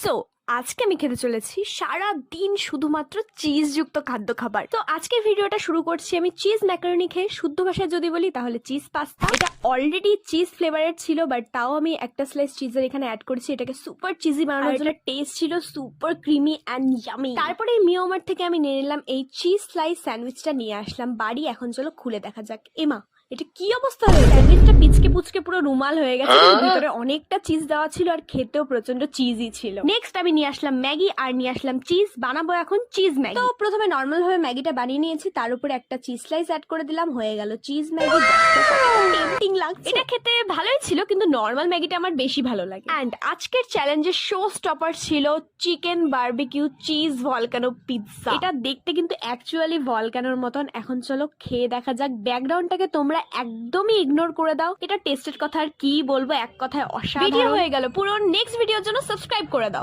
So আজকে আমি খেতে চলেছি সারা দিন শুধুমাত্র চিজ যুক্ত খাদ্য খাবার। তো আজকের ভিডিওটা শুরু করছি আমি চিজ ম্যাকারনি খেয়ে। শুদ্ধ ভাষায় যদি বলি তাহলে চিজ পাস্তা। এটা অলরেডি চিজ ফ্লেভারের ছিল, বাট তাও আমি একটা স্লাইস চিজের এখানে অ্যাড করেছি এটাকে সুপার চিজি বানানোর জন্য। টেস্ট ছিল সুপার ক্রিমি অ্যান্ড ইয়ামি। তারপরে এই মিওমার্ট থেকে আমি নিয়ে নিলাম এই চিজ স্লাইস স্যান্ডউইচটা, নিয়ে আসলাম বাড়ি। এখন চলো খুলে দেখা যাক। এমা, এটা কি অবস্থা হয়েছে? স্যান্ডউইচটা পিচকে পুচকে পুরো রুমাল হয়ে গেছে। ভিতরে অনেকটা চিজ দেওয়া ছিল আর খেতেও প্রচন্ড চিজি ছিল। নেক্সট আমি নিয়ে আসলাম ম্যাগি আর নিয়ে আসলাম চিজ। বানাবো এখন চিজ ম্যাগি। তো প্রথমে নর্মাল ভাবে ম্যাগিটা বানিয়ে নিয়েছি, তার উপরে একটা চিজ স্লাইস অ্যাড করে দিলাম, হয়ে গেল চিজ ম্যাগি। টেম্পটিং লাগছে। এটা খেতে ভালোই ছিল, কিন্তু নর্মাল ম্যাগিটা আমার বেশি ভালো লাগে। এন্ড আজকের চ্যালেঞ্জের শো স্টপার ছিল chicken barbecue cheese volcano pizza. এটা দেখতে কিন্তু অ্যাকচুয়ালি ভলকানোর মতন। এখন চলো খেয়ে দেখা যাক। ব্যাকগ্রাউন্ডটাকে তোমরা একদমই ইগনোর করে দাও। এটা টেস্টের কথা আর কি বলবো, এক কথায় অসাধারণ। ভিডিও হয়ে গেল পুরো। নেক্সট ভিডিওর জন্য সাবস্ক্রাইব করে দাও।